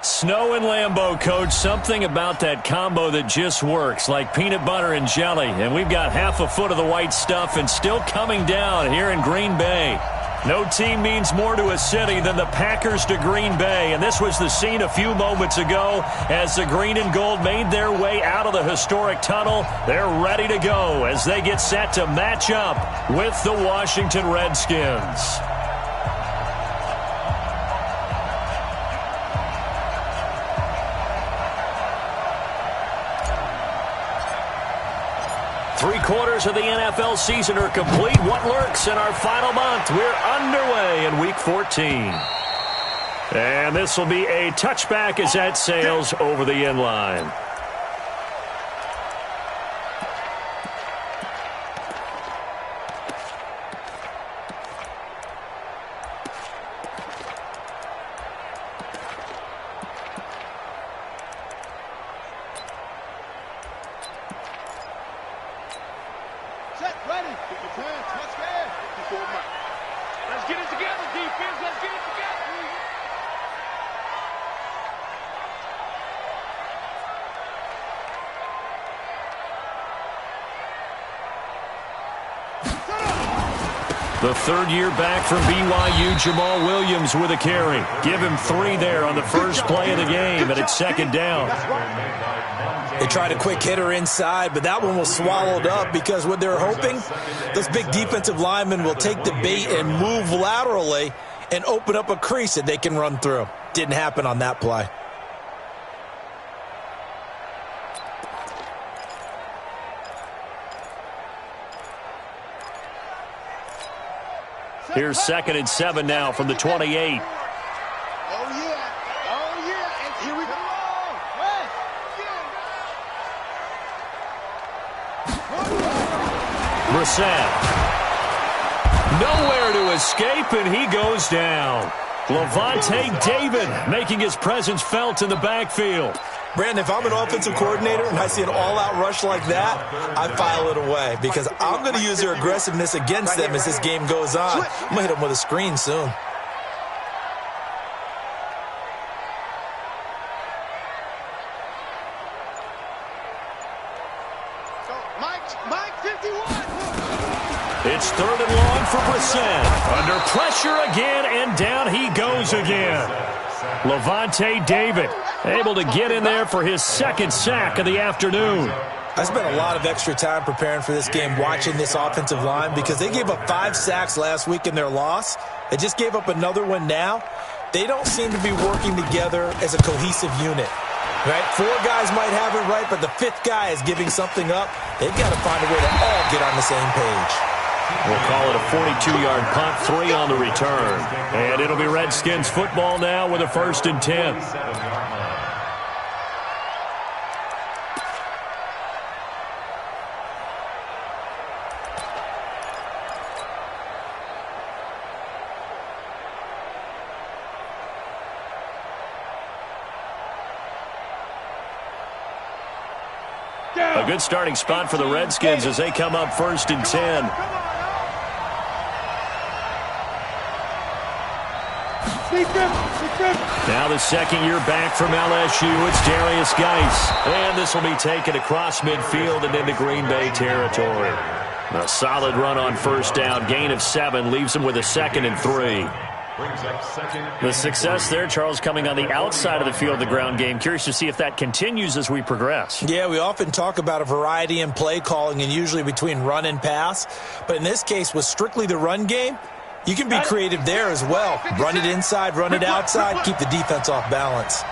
Snow and Lambeau, Coach. Something about that combo that just works, like peanut butter and jelly. And we've got half a foot of the white stuff and still coming down here in Green Bay. No team means more to a city than the Packers to Green Bay. And this was the scene a few moments ago as the green and gold made their way out of the historic tunnel. They're ready to go as they get set to match up with the Washington Redskins. Three-quarters of the NFL season are complete. What lurks in our final month? We're underway in Week 14. And this will be a touchback as that sails over the end line. The third-year back from BYU, Jamal Williams with a carry. Give him 3 there on the first play of the game, and it's second down. They tried a quick hitter inside, but that one was swallowed up because what they're hoping, those big defensive linemen will take the bait and move laterally and open up a crease that they can run through. Didn't happen on that play. Here's 2nd and 7 now from the 28. Oh, yeah. Oh, yeah. And here we go. Brissett. Nowhere to escape, and he goes down. Levante David making his presence felt in the backfield. Brandon, if I'm an offensive coordinator and I see an all-out rush like that, I file it away because I'm going to use their aggressiveness against them as this game goes on. I'm going to hit them with a screen soon. Mike 51. It's 3rd and long for Brissett. Under pressure again, and down he goes again. Levante David able to get in there for his 2nd sack of the afternoon. I spent a lot of extra time preparing for this game watching this offensive line because they gave up 5 sacks last week in their loss. They just gave up another one now. They don't seem to be working together as a cohesive unit. Right? 4 guys might have it right, but the 5th guy is giving something up. They've got to find a way to all get on the same page. We'll call it a 42-yard punt, 3 on the return. And it'll be Redskins football now with a 1st and 10. A good starting spot for the Redskins as they come up 1st and 10. Now the 2nd year back from LSU, it's Darius Geis. And this will be taken across midfield and into Green Bay territory. A solid run on 1st down, gain of 7, leaves them with a 2nd and 3. The success there, Charles, coming on the outside of the field, the ground game. Curious to see if that continues as we progress. Yeah, we often talk about a variety in play calling and usually between run and pass. But in this case, with strictly the run game, you can be creative there as well. Run it inside, run it outside, keep the defense off balance.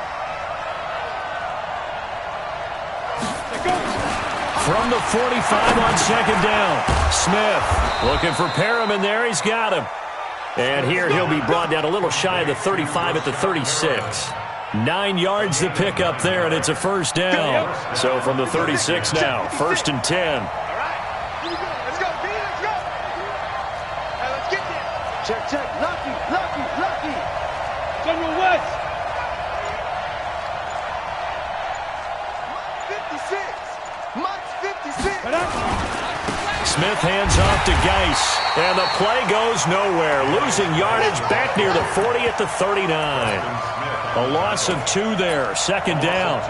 From the 45 on 2nd down, Smith looking for Perriman there. He's got him. And here he'll be brought down a little shy of the 35 at the 36. 9 yards to pick up there, and it's a 1st down. So from the 36 now, 1st and 10. Check. Lucky. General West. 56. Mike's 56. Smith hands off to Geis, and the play goes nowhere. Losing yardage back near the 40 at the 39. A loss of 2 there, second down.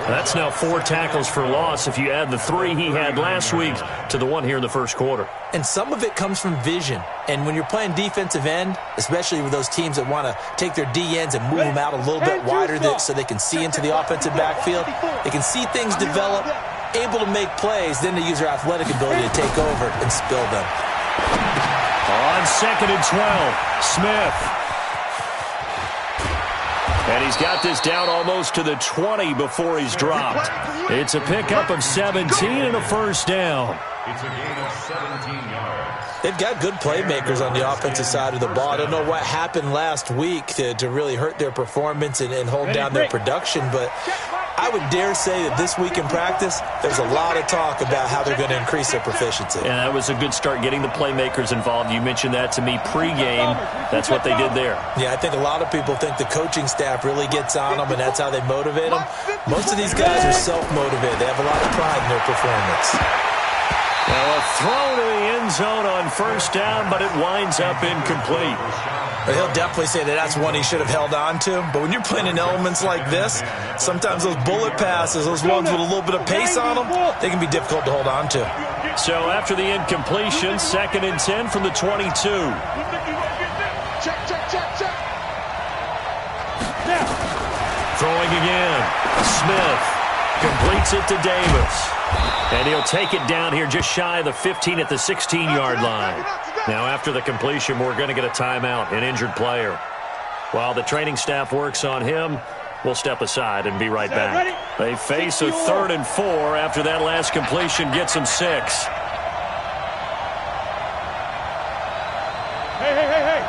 That's now 4 tackles for loss if you add the 3 he had last week to the 1 here in the first quarter. And some of it comes from vision. And when you're playing defensive end, especially with those teams that want to take their D ends and move them out a little bit wider so they can see into the offensive backfield, they can see things develop, able to make plays, then they use their athletic ability to take over and spill them. On 2nd and 12, Smith. And he's got this down almost to the 20 before he's dropped. It's a pickup of 17 and a first down. It's a gain of 17 yards. They've got good playmakers on the offensive side of the ball. I don't know what happened last week to really hurt their performance and hold down their production, but I would dare say that this week in practice, there's a lot of talk about how they're going to increase their proficiency. Yeah, that was a good start getting the playmakers involved. You mentioned that to me pregame. That's what they did there. Yeah, I think a lot of people think the coaching staff really gets on them, and that's how they motivate them. Most of these guys are self-motivated. They have a lot of pride in their performance. Now a throw to the end zone on first down, but it winds up incomplete. But he'll definitely say that that's one he should have held on to. But when you're playing in elements like this, sometimes those bullet passes, those ones with a little bit of pace on them, they can be difficult to hold on to. So after the incompletion, 2nd and 10 from the 22. Check. Throwing again. Smith completes it to Davis. And he'll take it down here just shy of the 15 at the 16-yard line. Now after the completion, we're going to get a timeout, an injured player. While the training staff works on him, we'll step aside and be right back. They face a 3rd and 4 after that last completion gets them 6. Hey.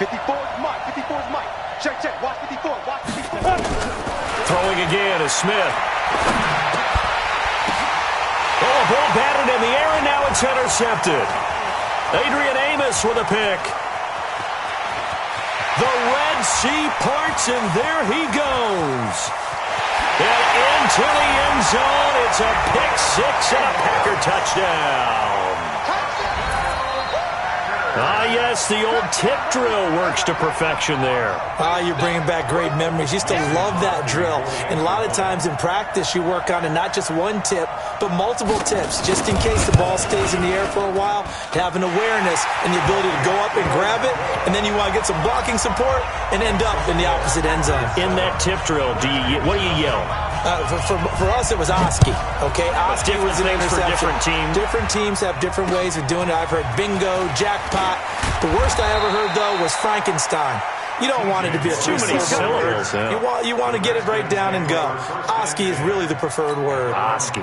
54's Mike. Check. Watch 54. Throwing again is Smith. Oh, a ball batted in the air, and now it's intercepted. Adrian Amos with a pick. The Red Sea parts, and there he goes. And into the end zone. It's a pick 6 and a Packer touchdown. Yes, the old tip drill works to perfection there. You're bringing back great memories. Used to love that drill. And a lot of times in practice, you work on it not just one tip, but multiple tips, just in case the ball stays in the air for a while, to have an awareness and the ability to go up and grab it, and then you want to get some blocking support and end up in the opposite end zone. In that tip drill, what do you yell? For us, it was Oski. Okay, Oski was an interception. For different teams. Different teams have different ways of doing it. I've heard bingo, jackpot. The worst I ever heard, though, was Frankenstein. You don't want it to be a too many syllables. Yeah. You want to get it right down and go. Oski is really the preferred word. Oski.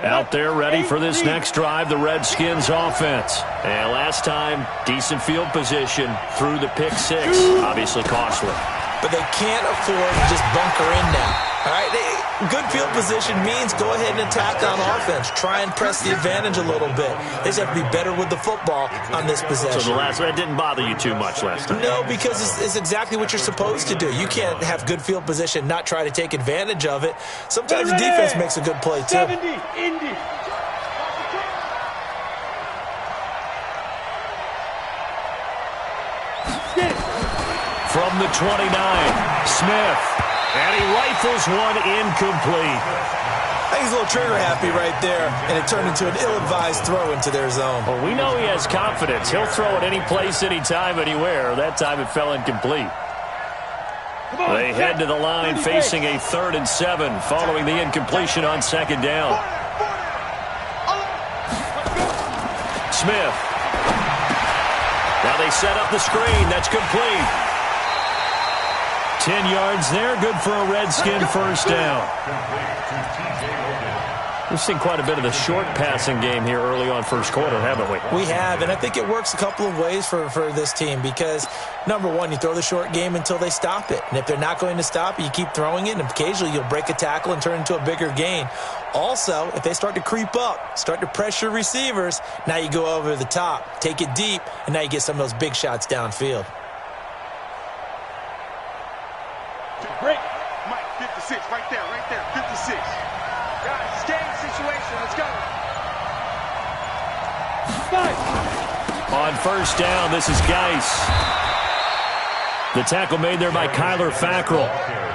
Out there ready for this next drive, the Redskins offense. And last time, decent field position through the pick 6. Obviously costly. But they can't afford to just bunker in now. All right, good field position means go ahead and attack on offense. Try and press the advantage a little bit. They just have to be better with the football on this possession. So that didn't bother you too much last time? No, because it's exactly what you're supposed to do. You can't have good field position, not try to take advantage of it. Sometimes the defense makes a good play, too. 70, Indy. From the 29, Smith. And he rifles one incomplete. I think he's a little trigger happy right there, and it turned into an ill-advised throw into their zone. Well, we know he has confidence. He'll throw it any place, anytime, anywhere. That time it fell incomplete. They head to the line facing a 3rd and 7 following the incompletion on 2nd down. Smith. Now they set up the screen. That's complete. 10 yards there. Good for a Redskin first down. We've seen quite a bit of the short passing game here early on first quarter, haven't we? We have, and I think it works a couple of ways for this team because, number one, you throw the short game until they stop it. And if they're not going to stop it, you keep throwing it, and occasionally you'll break a tackle and turn it into a bigger gain. Also, if they start to creep up, start to pressure receivers, now you go over the top, take it deep, and now you get some of those big shots downfield. Break. Mike, 56, right there, 56. Guys, game situation, let's go. On first down, this is Geis. The tackle made there by Kyler Fackrell.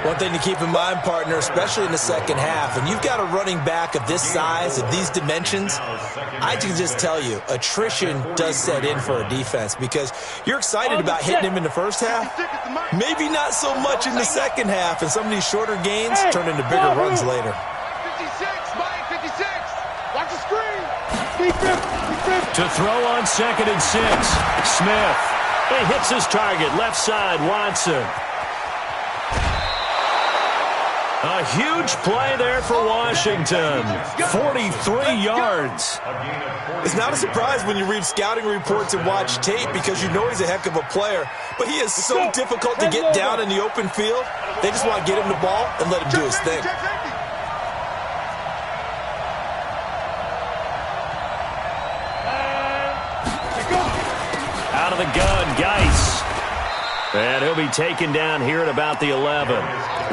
One thing to keep in mind, partner, especially in the second half, when you've got a running back of this size, of these dimensions, I can just tell you, attrition does set in for a defense because you're excited about hitting him in the first half, maybe not so much in the second half, and some of these shorter gains turn into bigger runs later. 56, Mike, 56. Watch the screen. Defense. To throw on 2nd and 6, Smith. He hits his target, left side, Watson. A huge play there for Washington. 43 yards. It's not a surprise when you read scouting reports and watch tape because you know he's a heck of a player. But he is so difficult to get down in the open field. They just want to get him the ball and let him do his thing. Out of the gun, Geis. And he'll be taken down here at about the 11.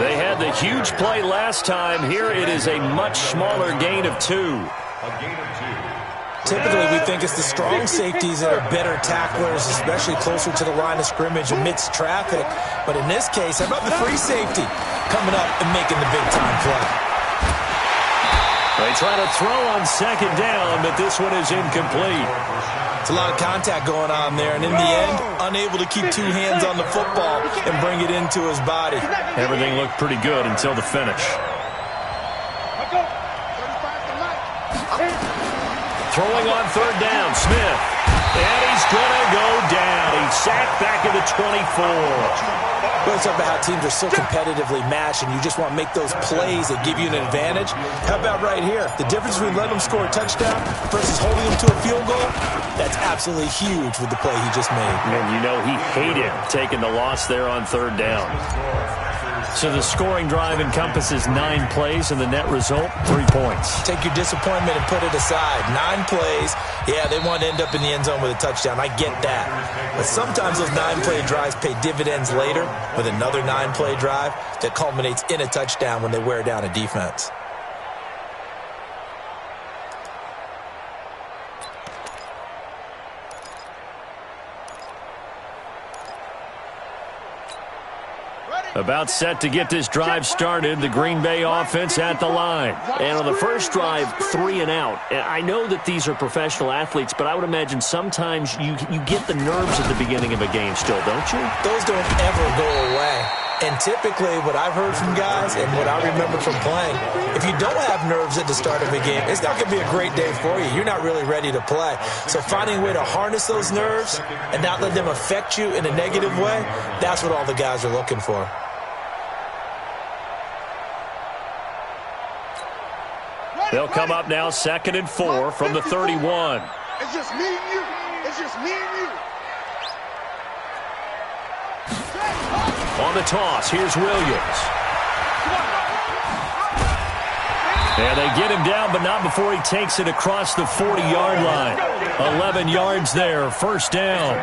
They had the huge play last time. Here it is a much smaller gain of 2. Typically, we think it's the strong safeties that are better tacklers, especially closer to the line of scrimmage amidst traffic. But in this case, how about the free safety coming up and making the big-time play? They try to throw on 2nd down, but this one is incomplete. It's a lot of contact going on there, and in the end, unable to keep 2 hands on the football and bring it into his body. Everything looked pretty good until the finish. Throwing on 3rd down, Smith. And he's going to go down. He's sacked back at the 24. Well, it's about how teams are so competitively matched, and you just want to make those plays that give you an advantage. How about right here? The difference between letting them score a touchdown versus holding them to a field goal, that's absolutely huge with the play he just made. And you know he hated taking the loss there on 3rd down. So the scoring drive encompasses 9 plays, and the net result, 3 points. Take your disappointment and put it aside. 9 plays. Yeah, they want to end up in the end zone with a touchdown. I get that. But sometimes those 9-play drives pay dividends later with another 9-play drive that culminates in a touchdown when they wear down a defense. About set to get this drive started, the Green Bay offense at the line. And on the first drive, 3 and out. I know that these are professional athletes, but I would imagine sometimes you get the nerves at the beginning of a game still, don't you? Those don't ever go away. And typically, what I've heard from guys and what I remember from playing, if you don't have nerves at the start of a game, it's not going to be a great day for you. You're not really ready to play. So finding a way to harness those nerves and not let them affect you in a negative way, that's what all the guys are looking for. They'll come up now 2nd and 4 from the 31. It's just me and you. It's just me and you. On the toss, here's Williams. And they get him down, but not before he takes it across the 40-yard line. 11 yards there, first down.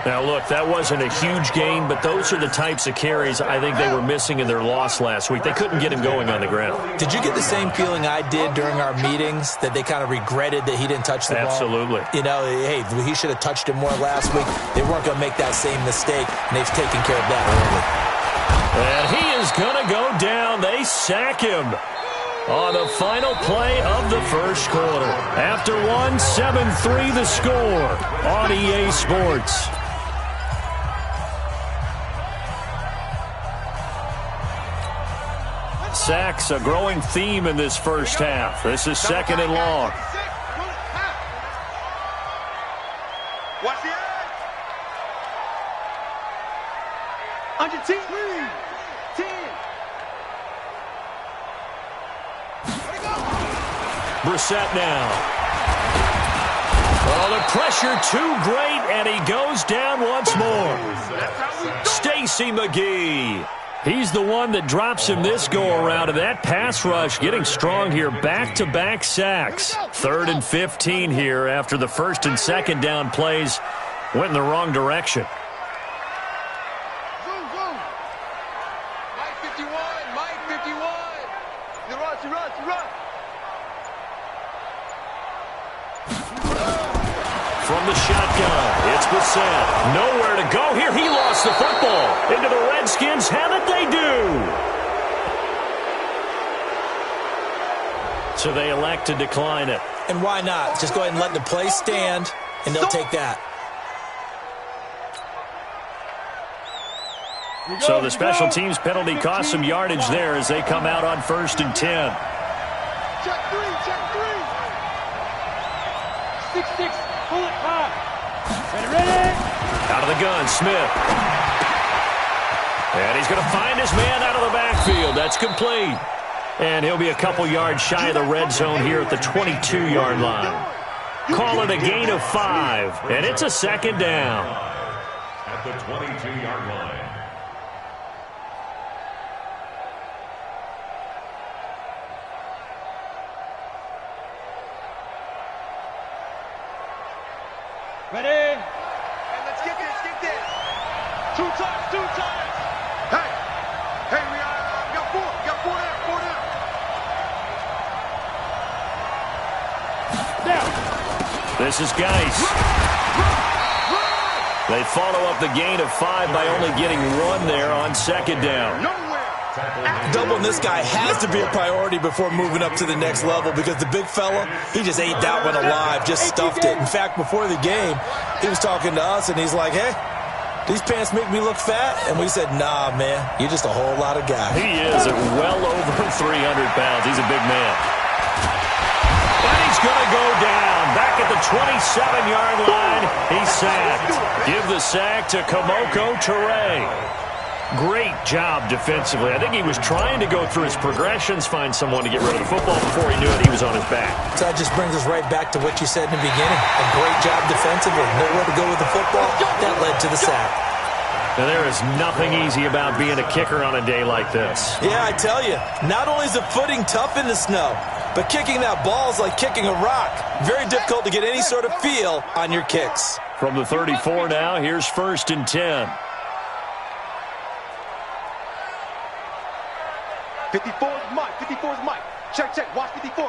Now, look, that wasn't a huge gain, but those are the types of carries I think they were missing in their loss last week. They couldn't get him going on the ground. Did you get the same feeling I did during our meetings, that they kind of regretted that he didn't touch the ball? Absolutely. You know, hey, he should have touched him more last week. They weren't going to make that same mistake, and they've taken care of that early. And he is going to go down. They sack him on the final play of the first quarter. After 7-3 the score on EA Sports. Sacks, a growing theme in this first half. This is 2nd and long. Watch the eye. On your team. 10. Brissett now. Oh, the pressure too great, and he goes down once more. Stacy McGee. He's the one that drops him this go-around, and that pass rush getting strong here. Back-to-back sacks. 3rd and 15 here after the first and second down plays went in the wrong direction. Mike 51, Mike 51. You run. From the shotgun, it's Brissett. Nowhere to go here. He lost the football. Into the Redskins have it, they do. So they elect to decline it. And why not? Just go ahead and let the play stand, and they'll take that. So the special teams penalty cost some yardage there as they come out on 1st and 10. Check 3. 6-6. Pull it high. Ready. Out of the gun, Smith. And he's going to find his man out of the backfield. That's complete. And he'll be a couple yards shy of the red zone here at the 22-yard line. Call it a gain of 5, and it's a 2nd down. At the 22-yard line. Ready? Hey, let's get this. 2 times. Hey, we got 4 down. This is Geis. They follow up the gain of 5 by only getting 1 there on 2nd down. Doubling this guy has to be a priority before moving up to the next level because the big fella, he just ate that one alive, just stuffed it. In fact, before the game, he was talking to us, and he's like, hey, these pants make me look fat? And we said, nah, man, you're just a whole lot of guy. He is at well over 300 pounds. He's a big man. And he's going to go down. Back at the 27-yard line, he's sacked. Give the sack to Kamoko Toure. Great job defensively. I think he was trying to go through his progressions, find someone to get rid of the football before he knew it. He was on his back. So that just brings us right back to what you said in the beginning. A great job defensively. Nowhere to go with the football. That led to the sack. Now, there is nothing easy about being a kicker on a day like this. Yeah, I tell you, not only is the footing tough in the snow, but kicking that ball is like kicking a rock. Very difficult to get any sort of feel on your kicks. From the 34 now, here's 1st and 10. 54 is Mike. Check. Watch 54.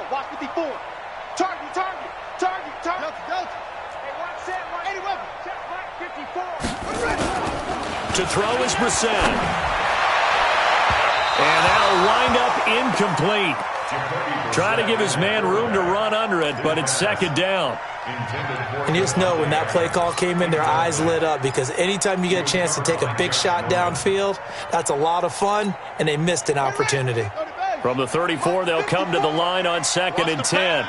Target. Delta. Hey, watch that. Any weapon. Check Mike 54. To throw is Brissett. And that'll wind up incomplete. Trying to give his man room to run under it, but it's 2nd down. And you just know when that play call came in, their eyes lit up because anytime you get a chance to take a big shot downfield, that's a lot of fun, and they missed an opportunity. From the 34, they'll come to the line on 2nd and 10.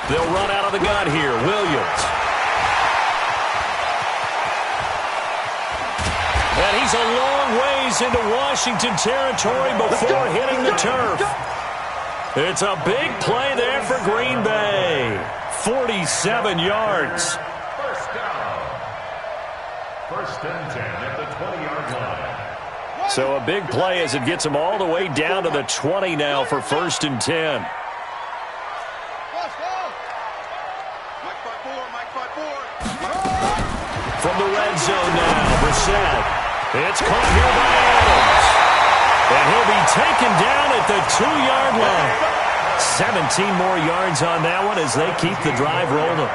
They'll run out of the gun here. Williams. And he's a long ways into Washington territory before hitting the turf. It's a big play there for Green Bay. 47 yards. First down. 1st and 10 at the 20-yard line. So a big play as it gets them all the way down to the 20 now for 1st and 10. From the red zone now, Brissett. It's caught here by Adams. And he'll be taken down at the 2-yard line. 17 more yards on that one as they keep the drive rolling.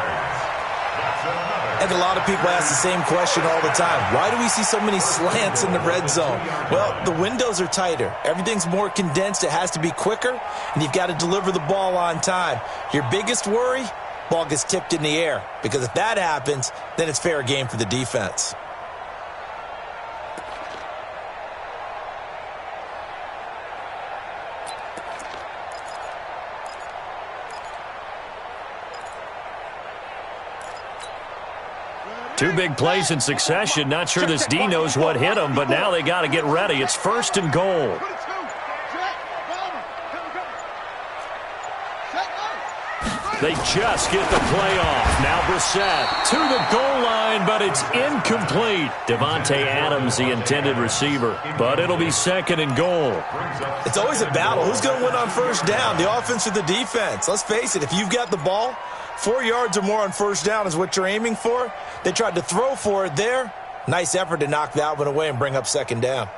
And a lot of people ask the same question all the time. Why do we see so many slants in the red zone? Well, the windows are tighter. Everything's more condensed. It has to be quicker, and you've got to deliver the ball on time. Your biggest worry? Ball gets tipped in the air, because if that happens, then it's fair game for the defense. Two big plays in succession. Not sure this D knows what hit him, but now they got to get ready. It's 1st and goal. They just get the play off. Now Brissett to the goal line, but it's incomplete. Devontae Adams, the intended receiver, but it'll be 2nd and goal. It's always a battle. Who's going to win on 1st down, the offense or the defense? Let's face it, if you've got the ball, 4 yards or more on 1st down is what you're aiming for. They tried to throw for it there. Nice effort to knock that one away and bring up 2nd down.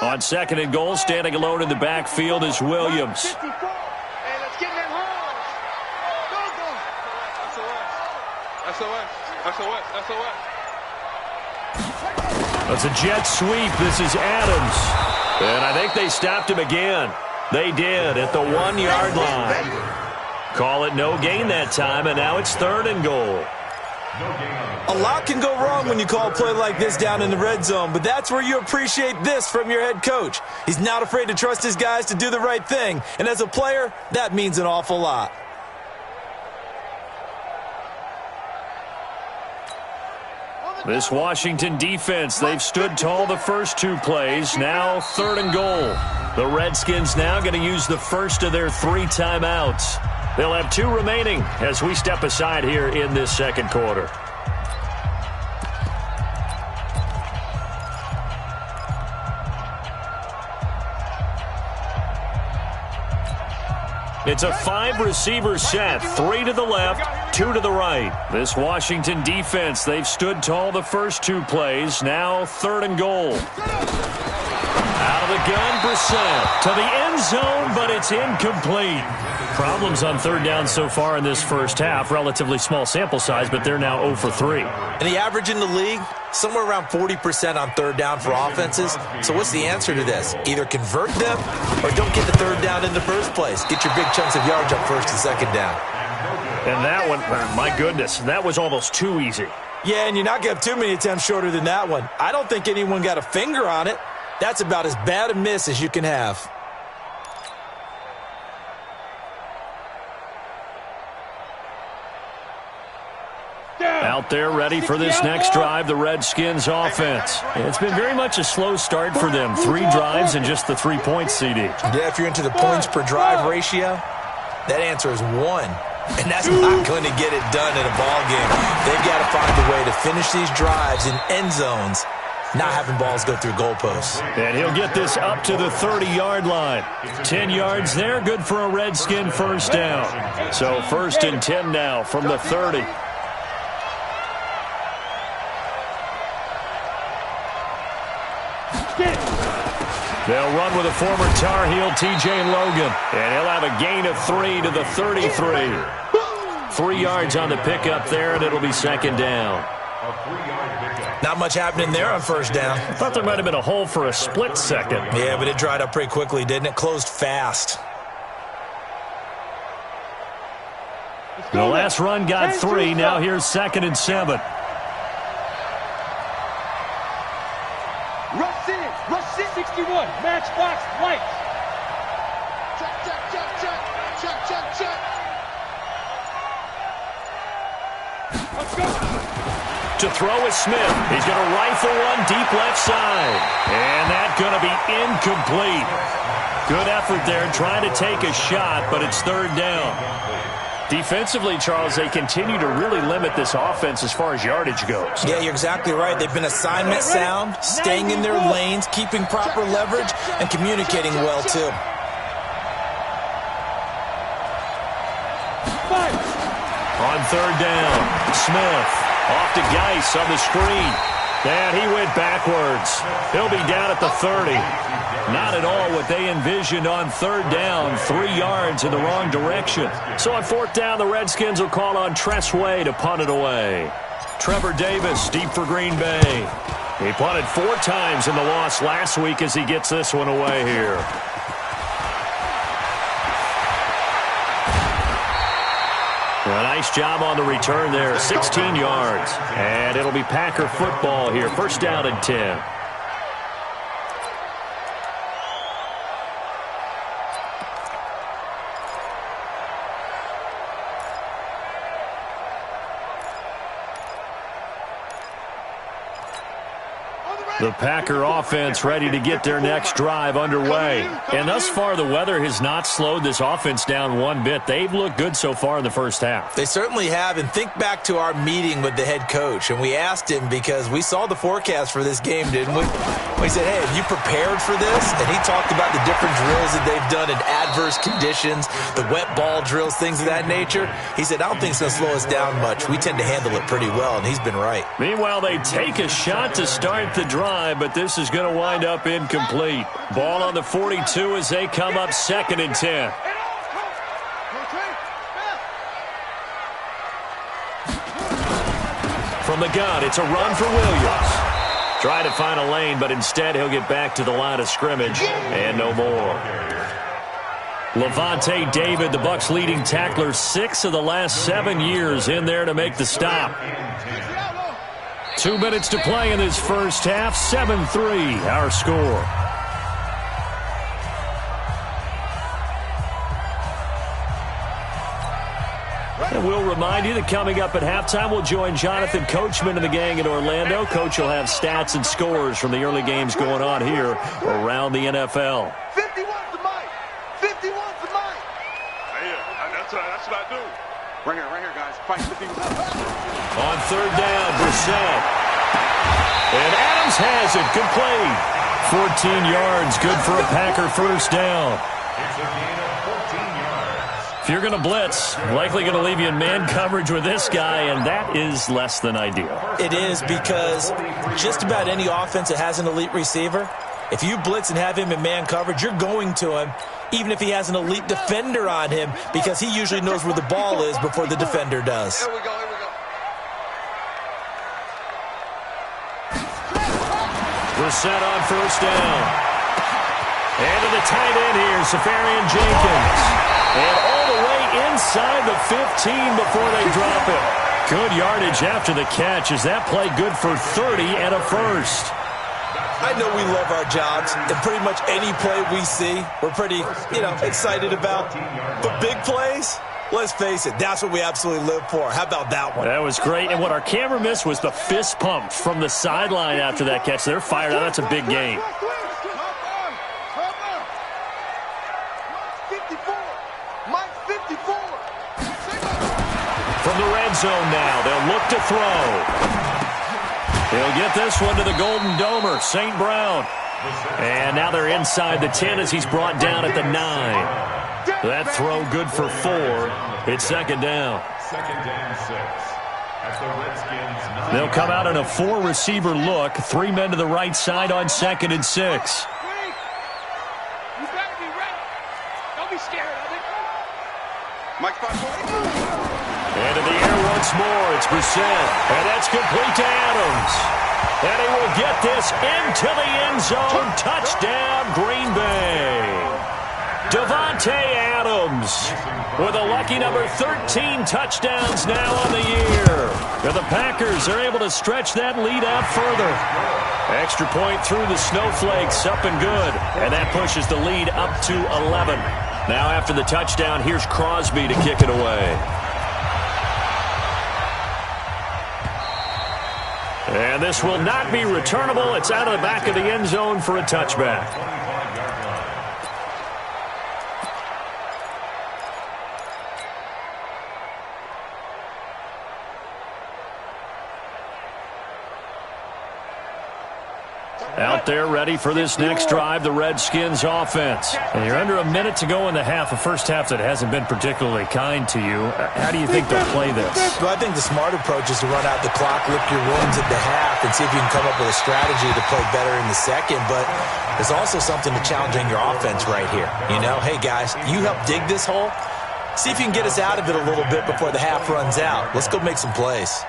On 2nd and goal, standing alone in the backfield is Williams. Hey, let's get in that hole. Go, go. SOS. That's a jet sweep. This is Adams. And I think they stopped him again. They did at the 1-yard line. Call it no gain that time, and now it's 3rd and goal. A lot can go wrong when you call a play like this down in the red zone, but that's where you appreciate this from your head coach. He's not afraid to trust his guys to do the right thing, and as a player, that means an awful lot. This Washington defense, they've stood tall the first 2 plays. Now 3rd and goal. The Redskins now going to use the first of their 3 timeouts. They'll have 2 remaining as we step aside here in this 2nd quarter. It's a 5-receiver set, 3 to the left, 2 to the right. This Washington defense, they've stood tall the first 2 plays. Now 3rd and goal. Out of the gun, Brissett to the end zone, but it's incomplete. Problems on 3rd down so far in this first half. Relatively small sample size, but they're now 0 for 3. And the average in the league, somewhere around 40% on 3rd down for offenses. So what's the answer to this? Either convert them or don't get the 3rd down in the first place. Get your big chunks of yards up 1st and 2nd down. And that one, my goodness, that was almost too easy. Yeah, and you're not going to have too many attempts shorter than that one. I don't think anyone got a finger on it. That's about as bad a miss as you can have. Out there ready for this next drive, the Redskins offense. It's been very much a slow start for them. 3 drives and just the 3 points, CD. Yeah, if you're into the points per drive ratio, that answer is 1. And that's not going to get it done in a ball game. They've got to find a way to finish these drives in end zones, not having balls go through goalposts. And he'll get this up to the 30-yard line. 10 yards there, good for a Redskin 1st down. So 1st and 10 now from the 30. They'll run with a former Tar Heel, T.J. Logan. And he'll have a gain of 3 to the 33. 3 yards on the pickup there, and it'll be 2nd down. Not much happening there on 1st down. I thought there might have been a hole for a split second. Yeah, but it dried up pretty quickly, didn't it? Closed fast. The last run got 3. Now here's 2nd and 7. Rush in. Rush in. 61. Matchbox lights. Check. Let's go. To throw is Smith. He's going to rifle one deep left side. And that's going to be incomplete. Good effort there trying to take a shot, but it's 3rd down. Defensively, Charles, they continue to really limit this offense as far as yardage goes. Yeah, you're exactly right. They've been assignment sound, staying in their lanes, keeping proper leverage, and communicating well, too. On 3rd down, Smith off to Geis on the screen. And he went backwards. He'll be down at the 30. Not at all what they envisioned on 3rd down. 3 yards in the wrong direction. So on 4th down, the Redskins will call on Tressway to punt it away. Trevor Davis deep for Green Bay. He punted 4 times in the loss last week as he gets this one away here. A nice job on the return there. 16 yards. And it'll be Packer football here. 1st down and 10. The Packer offense ready to get their next drive underway. And thus far, the weather has not slowed this offense down one bit. They've looked good so far in the first half. They certainly have. And think back to our meeting with the head coach. And we asked him because we saw the forecast for this game, didn't we? We said, hey, have you prepared for this? And he talked about the different drills that they've done in adverse conditions, the wet ball drills, things of that nature. He said, I don't think it's going to slow us down much. We tend to handle it pretty well, and he's been right. Meanwhile, they take a shot to start the drive, but this is going to wind up incomplete. Ball on the 42 as they come up 2nd and 10. From the gun, it's a run for Williams. Try to find a lane, but instead he'll get back to the line of scrimmage, and no more. Levante David, the Bucs' leading tackler, 6 of the last 7 years in there to make the stop. 2 minutes to play in this first half, 7-3 our score. And we'll remind you that coming up at halftime, we'll join Jonathan Coachman and the gang in Orlando. Coach will have stats and scores from the early games going on here around the NFL. 51's the mic. 51's the mic. Yeah, that's what I do. Right here, guys. Fight 50. On 3rd down, Brissett. And Adams has it, complete. 14 yards, good for a Packer first down. It's a gain of 14 yards. If you're going to blitz, likely going to leave you in man coverage with this guy, and that is less than ideal. It is, because just about any offense that has an elite receiver, if you blitz and have him in man coverage, you're going to him, even if he has an elite defender on him, because he usually knows where the ball is before the defender does. Here we go. Brissett on first down. And to the tight end here, Safarian Jenkins. And all the way inside the 15 before they drop it. Good yardage after the catch. Is that play good for 30 and a first? I know we love our jobs, and pretty much any play we see, we're pretty, excited about. But big plays, let's face it, that's what we absolutely live for. How about that one? That was great. And what our camera missed was the fist pump from the sideline after that catch. They're fired out. That's a big game. From the red zone now, they'll look to throw. He'll get this one to the Golden Domer, St. Brown. And now they're inside the 10 as he's brought down at the 9. That throw good for 4. It's 2nd down. 2nd and 6. At the Redskins 9. They'll come out in a 4-receiver look. 3 men to the right side on 2nd and 6. You better be ready. Don't be scared of it. Mike And in the air once more, it's Brissett. And that's complete to Adams. And he will get this into the end zone. Touchdown, Green Bay. Davante Adams with a lucky number 13 touchdowns now on the year. And the Packers are able to stretch that lead out further. Extra point through the snowflakes, up and good. And that pushes the lead up to 11. Now after the touchdown, here's Crosby to kick it away. And this will not be returnable. It's out of the back of the end zone for a touchback. Out there ready for this next drive, the Redskins offense. And you're under a minute to go in the half, a first half that hasn't been particularly kind to you. How do you think they'll play this? Well, I think the smart approach is to run out the clock, lick your wounds at the half, and see if you can come up with a strategy to play better in the second. But there's also something to challenging your offense right here. Hey, guys, you help dig this hole. See if you can get us out of it a little bit before the half runs out. Let's go make some plays.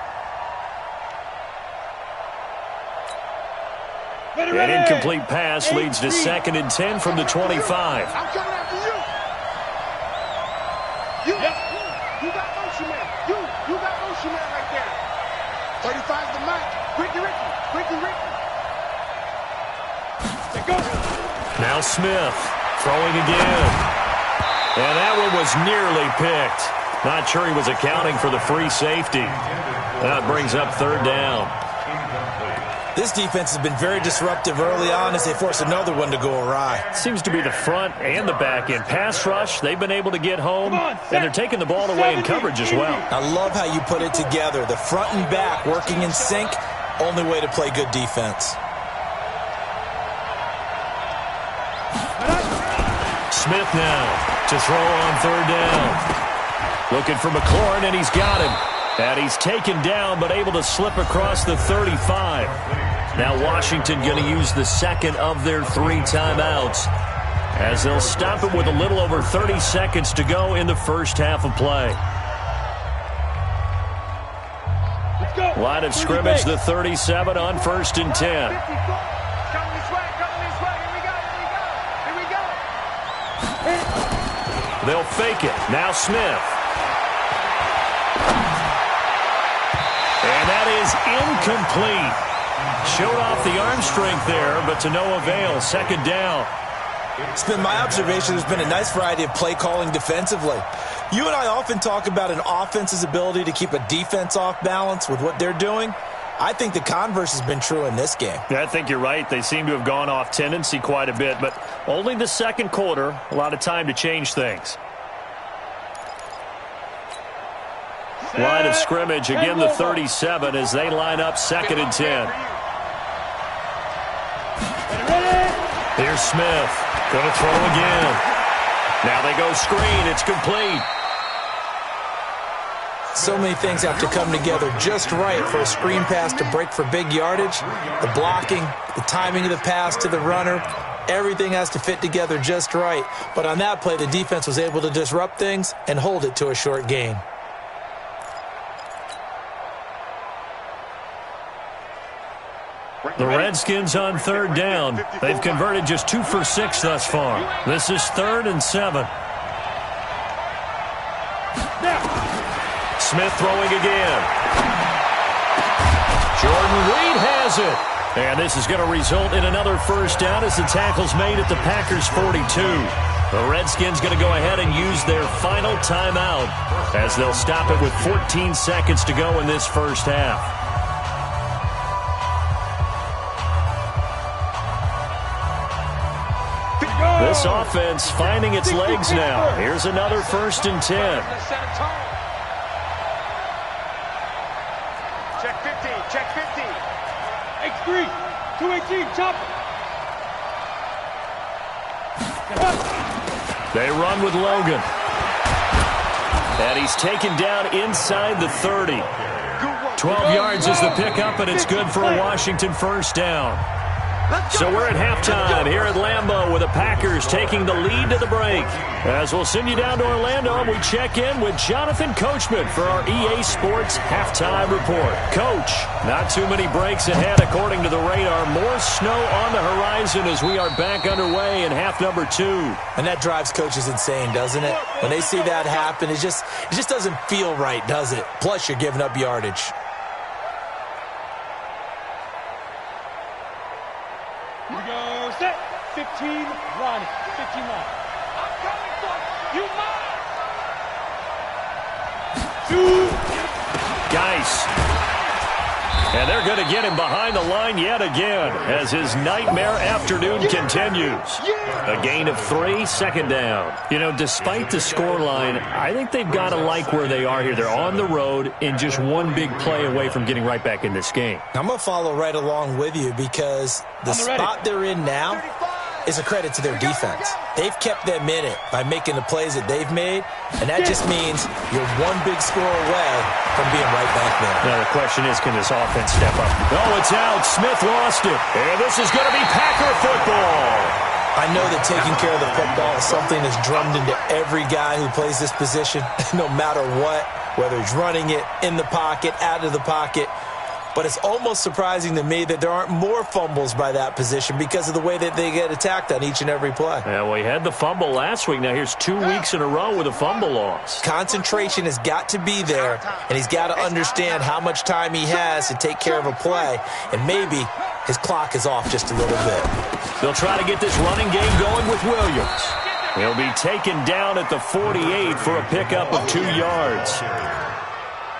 An incomplete pass leads to 2nd and 10 from the 25. I'm coming after you. You got motion man. You got motion man right there. 35's the mic. Ricky. There goes. Now Smith throwing again. And that one was nearly picked. Not sure he was accounting for the free safety. That brings up 3rd down. This defense has been very disruptive early on as they force another one to go awry. Seems to be the front and the back end. Pass rush, they've been able to get home, and they're taking the ball away in coverage as well. I love how you put it together. The front and back working in sync, only way to play good defense. Smith now to throw on third down. Looking for McLaurin, and he's got him. And he's taken down, but able to slip across the 35. Now Washington going to use the second of their 3 timeouts as they'll stop it with a little over 30 seconds to go in the first half of play. Line of scrimmage, the 37 on 1st and 10. They'll fake it. Now Smith. And that is incomplete. Showed off the arm strength there, but to no avail. Second down. It's been my observation there's been a nice variety of play calling defensively. You and I often talk about an offense's ability to keep a defense off balance with what they're doing. I think the converse has been true in this game. Yeah, I think you're right. They seem to have gone off tendency quite a bit, but only the second quarter, a lot of time to change things. Line of scrimmage, again the 37 as they line up 2nd and 10. Here's Smith. Going to throw again. Now they go screen. It's complete. So many things have to come together just right for a screen pass to break for big yardage. The blocking, the timing of the pass to the runner, everything has to fit together just right. But on that play, the defense was able to disrupt things and hold it to a short gain. The Redskins on 3rd down. They've converted just 2 for 6 thus far. This is 3rd and 7. Smith throwing again. Jordan Reed has it. And this is going to result in another first down as the tackle's made at the Packers' 42. The Redskins going to go ahead and use their final timeout as they'll stop it with 14 seconds to go in this first half. This offense finding its legs now. Here's another 1st and 10. Check 50, check 50. X3, 218, chop. They run with Logan. And he's taken down inside the 30. 12 yards is the pickup, and it's good for a Washington first down. So we're at halftime here at Lambeau with the Packers taking the lead to the break. As we'll send you down to Orlando, and we check in with Jonathan Coachman for our EA Sports Halftime Report. Coach, not too many breaks ahead according to the radar. More snow on the horizon as we are back underway in half number 2. And that drives coaches insane, doesn't it? When they see that happen, it just doesn't feel right, does it? Plus, you're giving up yardage. Here we go, set. 15, run. 15, run. I'm coming for you. You mine. 2. Geis. And they're going to get him behind the line yet again as his nightmare afternoon continues. A gain of 3, second down. You know, despite the scoreline, I think they've got to like where they are here. They're on the road and just one big play away from getting right back in this game. I'm going to follow right along with you because the spot they're in now is a credit to their defense. They've kept them in it by making the plays that they've made, and that just means you're one big score away from being right back there. Now the question is, can this offense step up? Oh, it's out. Smith lost it. And this is going to be Packer football. I know that taking care of the football is something that's drummed into every guy who plays this position, no matter what, whether he's running it, in the pocket, out of the pocket. But it's almost surprising to me that there aren't more fumbles by that position because of the way that they get attacked on each and every play. Yeah, well, he had the fumble last week. Now here's 2 weeks in a row with a fumble loss. Concentration has got to be there, and he's got to understand how much time he has to take care of a play, and maybe his clock is off just a little bit. They'll try to get this running game going with Williams. He'll be taken down at the 48 for a pickup of 2 yards.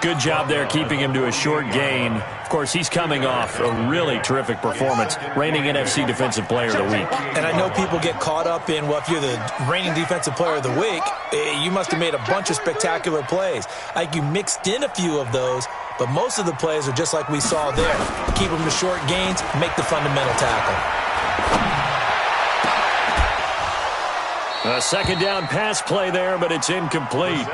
Good job there keeping him to a short gain. Of course, he's coming off a really terrific performance, reigning NFC Defensive Player of the Week. And I know people get caught up in, well, if you're the reigning Defensive Player of the Week, you must have made a bunch of spectacular plays. Like you mixed in a few of those, but most of the plays are just like we saw there. Keep them to short gains, make the fundamental tackle. A second down pass play there, but it's incomplete.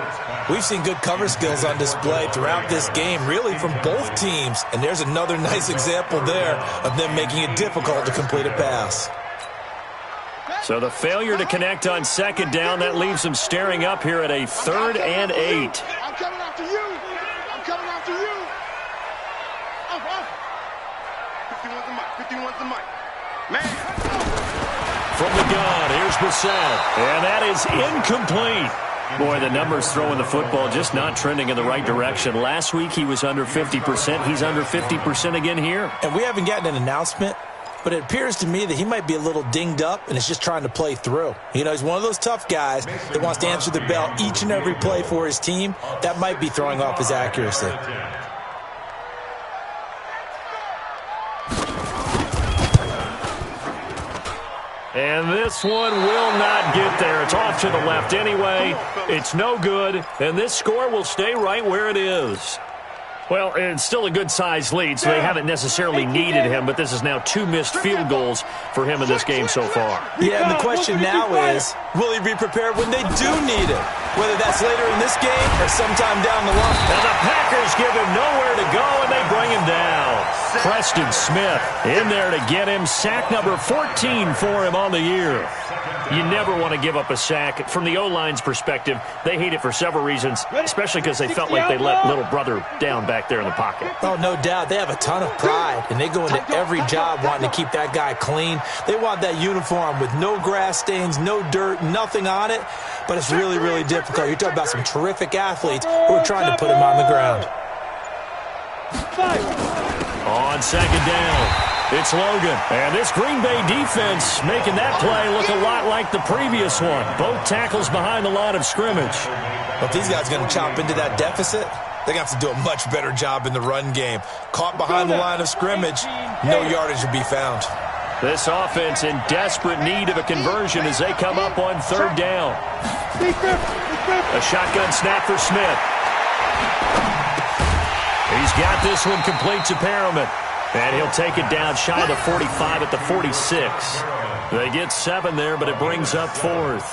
We've seen good cover skills on display throughout this game, really from both teams. And there's another nice example there of them making it difficult to complete a pass. So the failure to connect on second down, that leaves them staring up here at a 3rd and 8. I'm coming after you. I'm coming after you. 51's the mic. 51's the mic. Man. From the gun, here's Brissett. And that is incomplete. Boy, the numbers throwing the football just not trending in the right direction. Last week he was under 50%. He's under 50% again here. And we haven't gotten an announcement, but it appears to me that he might be a little dinged up and is just trying to play through. You know, he's one of those tough guys that wants to answer the bell each and every play for his team. That might be throwing off his accuracy. And this one will not get there. It's off to the left anyway. It's no good, and this score will stay right where it is. Well, it's still a good-sized lead, so they haven't necessarily needed him, but this is now 2 missed field goals for him in this game so far. Yeah, and the question now is, will he be prepared when they do need him? Whether that's later in this game or sometime down the line. And the Packers give him nowhere to go, and they bring him down. Preston Smith in there to get him. Sack number 14 for him on the year. You never want to give up a sack. From the O-line's perspective, they hate it for several reasons, especially because they felt like they let little brother down back there in the pocket. Oh, no doubt. They have a ton of pride, and they go into every job wanting to keep that guy clean. They want that uniform with no grass stains, no dirt, nothing on it, but it's really, really difficult. You're talking about some terrific athletes who are trying to put him on the ground. On second down, it's Logan. And this Green Bay defense making that play look a lot like the previous one. Both tackles behind the line of scrimmage. But if these guys are going to chop into that deficit, they're going to have to do a much better job in the run game. Caught behind the line of scrimmage, no yardage to be found. This offense in desperate need of a conversion as they come up on 3rd down. A shotgun snap for Smith. He's got this one complete to Perriman. And he'll take it down shy of the 45 at the 46. They get 7 there, but it brings up 4th.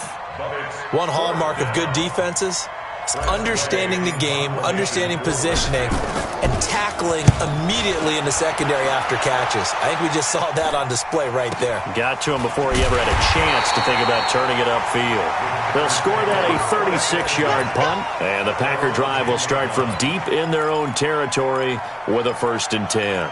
One hallmark of good defenses is understanding the game, understanding positioning, and tackling immediately in the secondary after catches. I think we just saw that on display right there. Got to him before he ever had a chance to think about turning it upfield. They'll score that a 36-yard punt, and the Packer drive will start from deep in their own territory with a 1st and 10.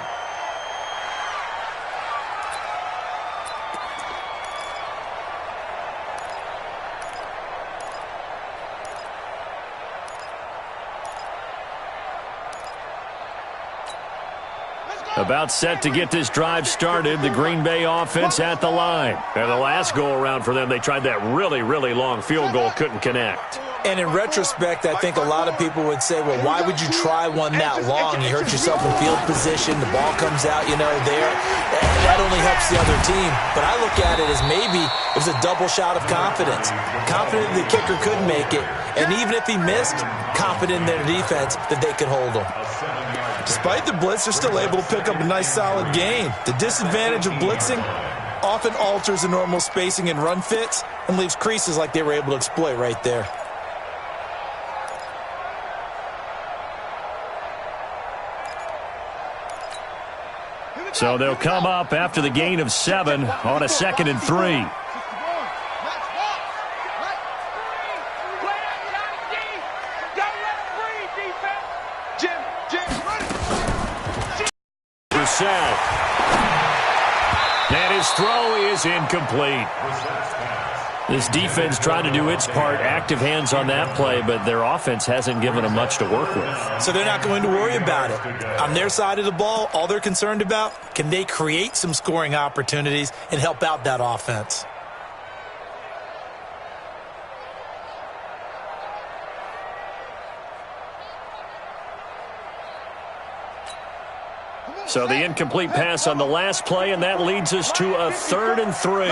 About set to get this drive started, the Green Bay offense at the line. And the last go-around for them, they tried that really, really long field goal, couldn't connect. And in retrospect, I think a lot of people would say, well, why would you try one that long? You hurt yourself in field position, the ball comes out, you know, there. That only helps the other team. But I look at it as maybe it was a double shot of confidence. Confident the kicker could make it. And even if he missed, confident in their defense that they could hold him. Despite the blitz, they're still able to pick up a nice solid gain. The disadvantage of blitzing often alters the normal spacing and run fits and leaves creases like they were able to exploit right there. So they'll come up after the gain of 7 on a 2nd and 3. And his throw is incomplete. This defense trying to do its part, active hands on that play, but their offense hasn't given them much to work with. So they're not going to worry about it. On their side of the ball, all they're concerned about, can they create some scoring opportunities and help out that offense? So the incomplete pass on the last play, and that leads us to a 3rd and 3.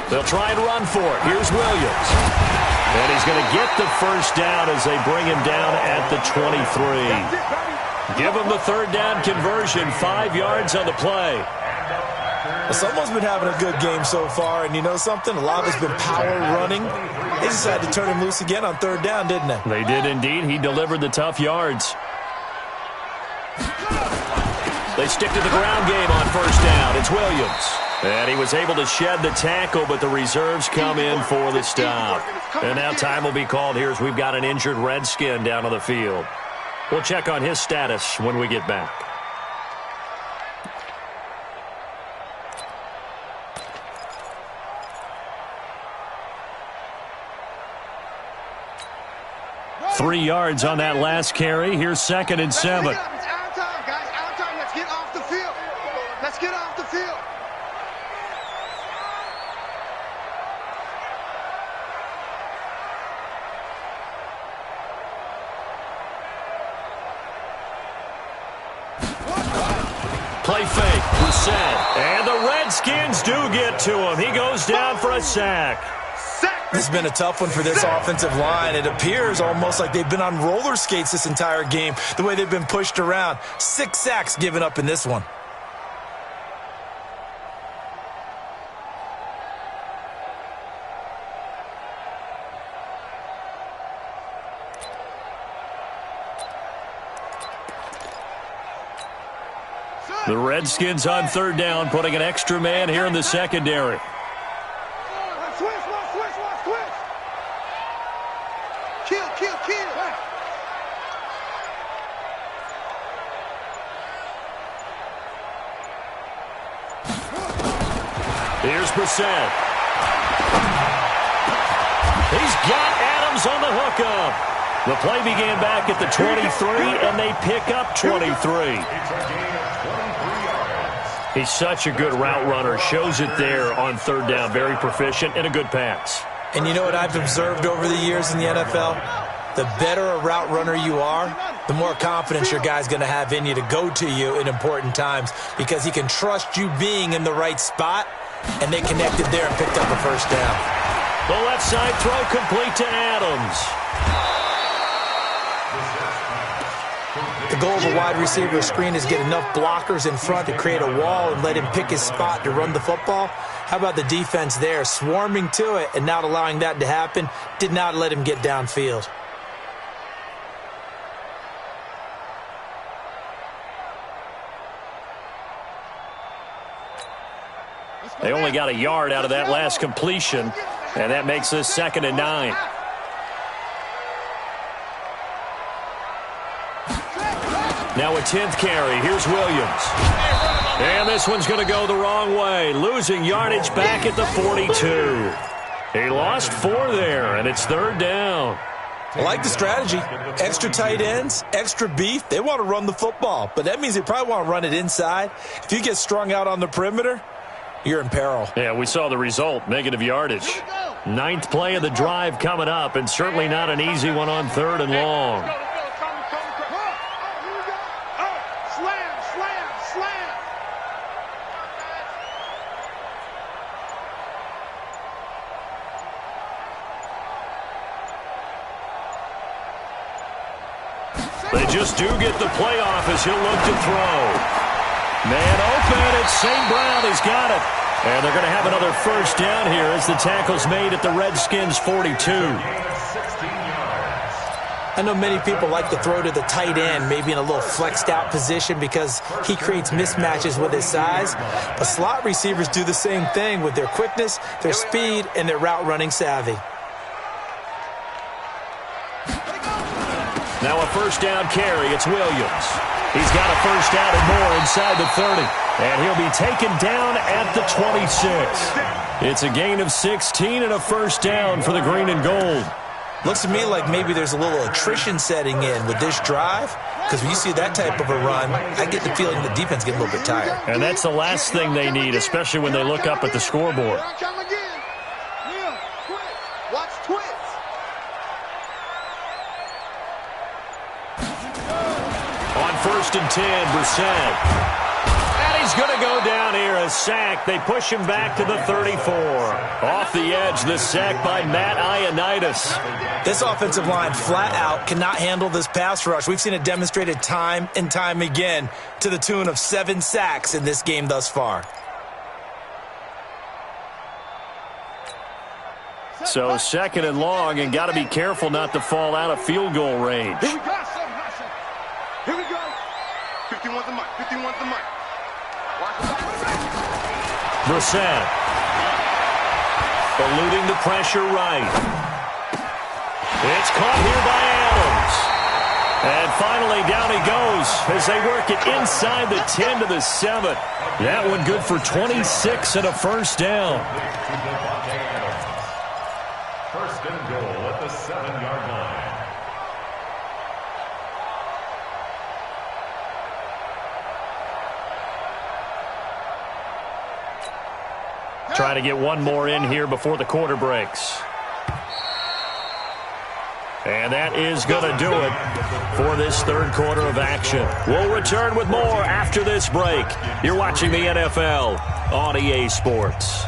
They'll try and run for it. Here's Williams. And he's going to get the first down as they bring him down at the 23. Give him the 3rd down conversion, 5 yards on the play. Well, someone's been having a good game so far, and you know something? A lot of it's been power running. They decided to turn him loose again on 3rd down, didn't they? They did indeed. He delivered the tough yards. They stick to the ground game on 1st down. It's Williams. And he was able to shed the tackle, but the reserves come in for the stop. And now time will be called here as we've got an injured Redskin down on the field. We'll check on his status when we get back. Three yards on that last carry. Here's 2nd and 7. It's our time, guys. Our time. Let's get off the field. Let's get off the field. Play fake. Brissett. And the Redskins do get to him. He goes down for a sack. This has been a tough one for this offensive line. It appears almost like they've been on roller skates this entire game, the way they've been pushed around. 6 sacks given up in this one. The Redskins on 3rd down, putting an extra man here in the secondary. Kill. Here's Brissett. He's got Adams on the hookup. The play began back at the 23, and they pick up 23. He's such a good route runner. Shows it there on 3rd down. Very proficient and a good pass. And you know what I've observed over the years in the NFL? The better a route runner you are, the more confidence your guy's going to have in you to go to you in important times because he can trust you being in the right spot, and they connected there and picked up a 1st down. The left side throw complete to Adams. The goal of a wide receiver screen is get enough blockers in front to create a wall and let him pick his spot to run the football. How about the defense there, swarming to it and not allowing that to happen? Did not let him get downfield. They only got a yard out of that last completion, and that makes this 2nd and 9. Now a 10th carry. Here's Williams. And this one's going to go the wrong way. Losing yardage back at the 42. He lost 4 there, and it's 3rd down. I like the strategy. Extra tight ends, extra beef. They want to run the football, but that means they probably want to run it inside. If you get strung out on the perimeter, you're in peril. Yeah, we saw the result, negative yardage. 9th play of the drive coming up, and certainly not an easy one on 3rd and long. They just do get the play off as he'll look to throw. Man open, it's St. Brown. He's got it. And they're going to have another 1st down here as the tackle's made at the Redskins' 42. I know many people like to throw to the tight end, maybe in a little flexed out position because he creates mismatches with his size. But slot receivers do the same thing with their quickness, their speed, and their route running savvy. Now a 1st down carry. It's Williams. He's got a 1st down and more inside the 30. And he'll be taken down at the 26. It's a gain of 16 and a 1st down for the green and gold. Looks to me like maybe there's a little attrition setting in with this drive, because when you see that type of a run, I get the feeling the defense gets a little bit tired. And that's the last thing they need, especially when they look up at the scoreboard. Watch twist. first and 10, Brissett. And he's going to go down here, a sack. They push him back to the 34. Off the edge, the sack by Matt Ioannidis. This offensive line flat out cannot handle this pass rush. We've seen it demonstrated time and time again to the tune of 7 sacks in this game thus far. So second and long, and got to be careful not to fall out of field goal range. Here we go. Here we go. 51's the mic. 51's the mic. Brissett. Eluding the pressure right. It's caught here by Adams. And finally down he goes as they work it inside the 10 to the 7. That one good for 26 and a first down. First and goal at the 7-yard line. Try to get one more in here before the quarter breaks. And that is going to do it for this third quarter of action. We'll return with more after this break. You're watching the NFL on EA Sports.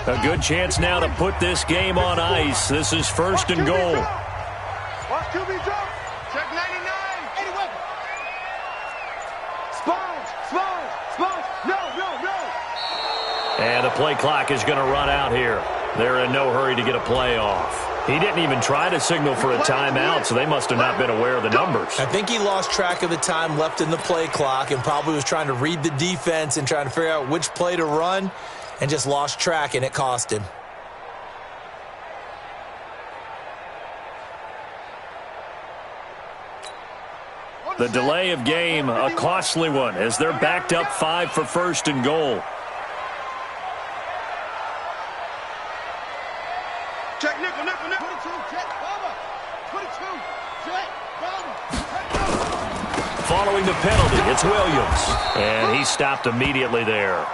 A good chance now to put this game on ice. This is first and goal. Watch QB jump. Check 99. 81. Sponge. No. And the play clock is going to run out here. They're in no hurry to get a play off. He didn't even try to signal for a timeout, so they must have not been aware of the numbers. I think he lost track of the time left in the play clock and probably was trying to read the defense and trying to figure out which play to run, and just lost track, and it cost him. The delay of game, a costly one, as they're backed up 5 for first and goal. Check nickel. 22, check, Bubba. 22, check, Bubba. Following the penalty, it's Williams. And he stopped immediately there.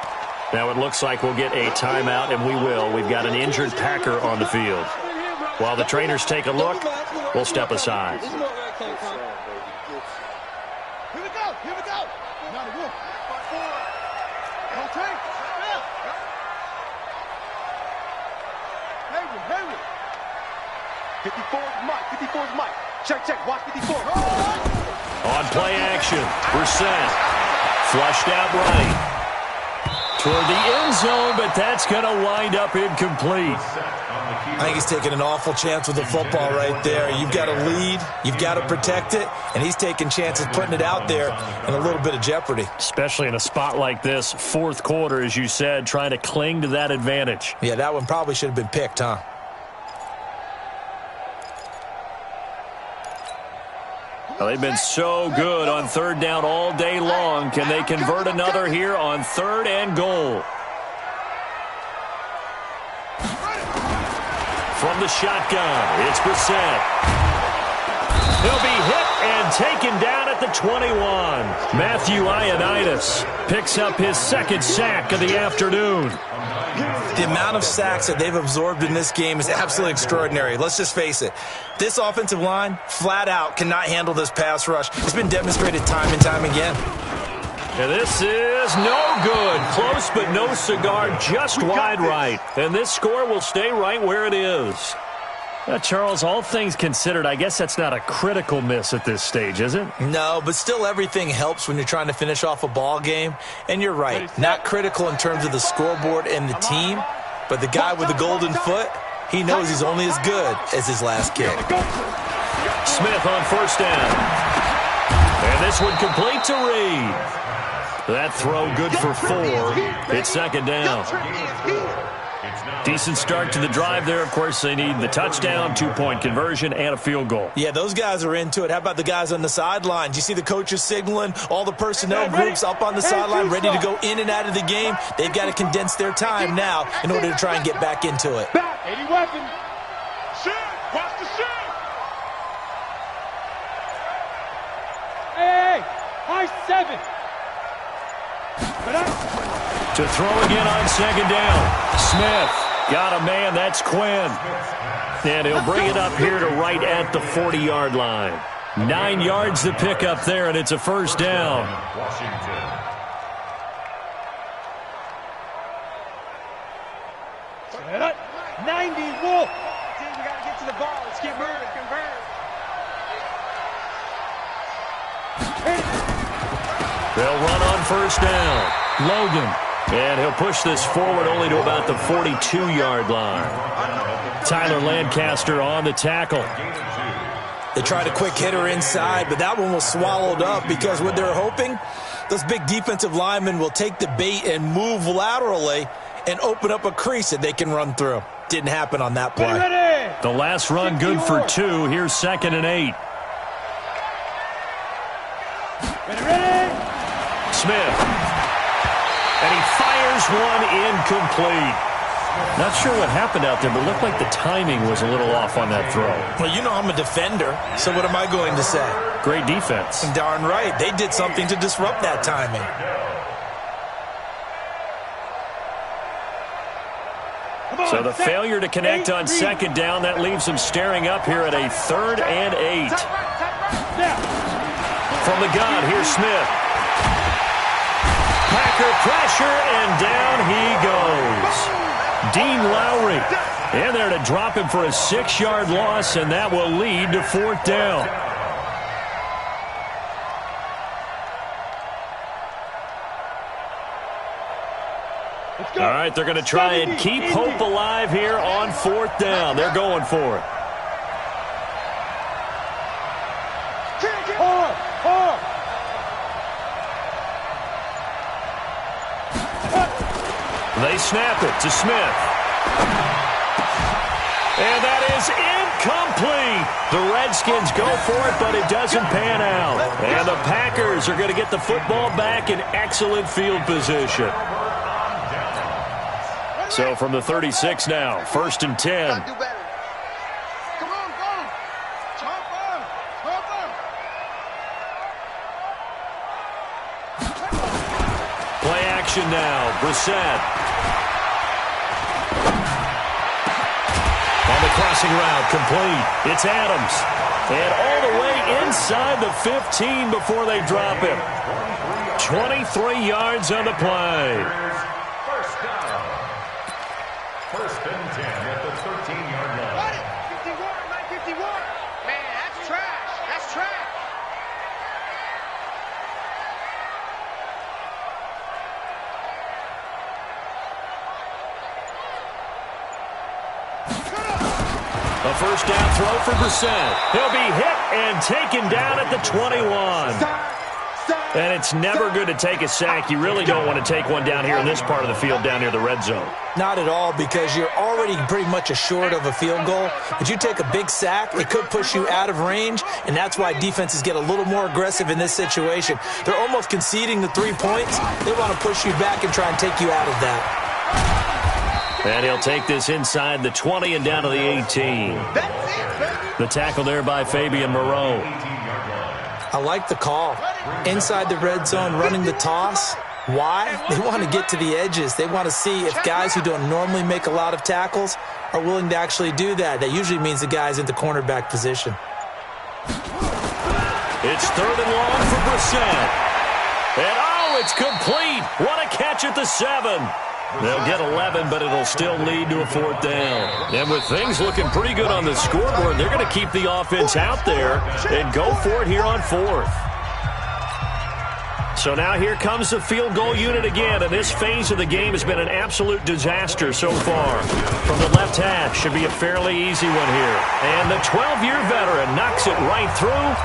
Now it looks like we'll get a timeout, and we will. We've got an injured Packer on the field. While the trainers take a look, we'll step aside. Here we go. Now the wolf. 54's Mike. Check. Watch 54. On play action, Brissett. Flushed out right. Toward the end zone, but that's going to wind up incomplete. I think he's taking an awful chance with the football right there. You've got to lead, you've got to protect it, and he's taking chances putting it out there in a little bit of jeopardy. Especially in a spot like this, fourth quarter, as you said, trying to cling to that advantage. Yeah, that one probably should have been picked, huh? Well, they've been so good on third down all day long. Can they convert another here on third and goal? From the shotgun, it's Brissett. He'll be hit and taken down at the 21. Matthew Ioannidis picks up his second sack of the afternoon. The amount of sacks that they've absorbed in this game is absolutely extraordinary. Let's just face it. This offensive line, flat out, cannot handle this pass rush. It's been demonstrated time and time again. And this is no good. Close but no cigar, just wide right. And this score will stay right where it is. Charles, all things considered, I guess that's not a critical miss at this stage, is it? No, but still everything helps when you're trying to finish off a ball game. And you're right, not critical in terms of the scoreboard and the team, but the guy with the golden foot, he knows he's only as good as his last kick. Smith on first down. And this one complete to Reed. That throw good for 4. It's second down. Decent start to the drive there. Of course, they need the touchdown, 2-point conversion, and a field goal. Yeah, those guys are into it. How about the guys on the sidelines? You see the coaches signaling, all the personnel groups up on the sideline ready to go in and out of the game. They've got to condense their time now in order to try and get back into it. Back, 80 weapon. Shoot! Watch the shoot! Hey, high 7. To throw again on second down. Smith got a man. That's Quinn. And he'll bring it up here to right at the 40-yard line. 9 yards to pick up there, and it's a first down. 90 Wolf. Dude, we got to get to the ball. Let's get moving. Convert. They'll run on first down. Logan. And he'll push this forward only to about the 42-yard line. Tyler Lancaster on the tackle. They tried a quick hitter inside, but that one was swallowed up because what they're hoping, those big defensive linemen will take the bait and move laterally and open up a crease that they can run through. Didn't happen on that play. The last run good for 2. Here's 2nd and 8. Smith. And he fires one incomplete. Not sure what happened out there, but it looked like the timing was a little off on that throw. Well, you know I'm a defender, so what am I going to say? Great defense. Darn right. They did something to disrupt that timing. So the failure to connect on second down, that leaves them staring up here at a 3rd and 8. From the gun, here's Smith. Packer pressure, and down he goes. Dean Lowry in there to drop him for a 6-yard loss, and that will lead to 4th down. All right, they're going to try and keep hope alive here on 4th down. They're going for it. They snap it to Smith. And that is incomplete. The Redskins go for it, but it doesn't pan out. And the Packers are going to get the football back in excellent field position. So from the 36 now, 1st and 10. Play action now, Brissett. On the crossing route, complete. It's Adams. And all the way inside the 15 before they drop him. 23 yards on the play. First down. 1st and 10 at the 13-yard line. 51, 51. Man, that's trash. That's trash. A first down throw for Brissett. He'll be hit and taken down at the 21. And it's never good to take a sack. You really don't want to take one down here in this part of the field down near the red zone. Not at all, because you're already pretty much assured of a field goal. But you take a big sack, it could push you out of range, and that's why defenses get a little more aggressive in this situation. They're almost conceding the 3 points. They want to push you back and try and take you out of that. And he'll take this inside the 20 and down to the 18. The tackle there by Fabian Moreau. I like the call. Inside the red zone, running the toss. Why? They want to get to the edges. They want to see if guys who don't normally make a lot of tackles are willing to actually do that. That usually means the guy's in the cornerback position. It's 3rd and long for Brissett. And it's complete. What a catch at the 7. They'll get 11, but it'll still lead to a 4th down. And with things looking pretty good on the scoreboard, they're going to keep the offense out there and go for it here on 4th. So now here comes the field goal unit again, and this phase of the game has been an absolute disaster so far. From the left hash, should be a fairly easy one here. And the 12-year veteran knocks it right through,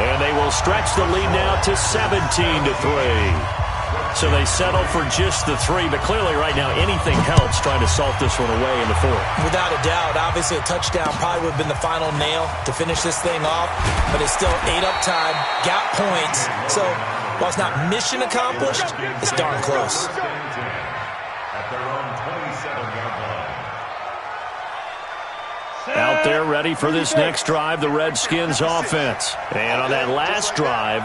and they will stretch the lead now to 17-3. So they settle for just the 3, but clearly right now anything helps trying to salt this one away in the 4th. Without a doubt, obviously a touchdown probably would have been the final nail to finish this thing off, but it's still 8 up time, got points. So while it's not mission accomplished, it's darn close. At their own 27-yard line. Out there ready for this next drive, the Redskins offense. And on that last drive,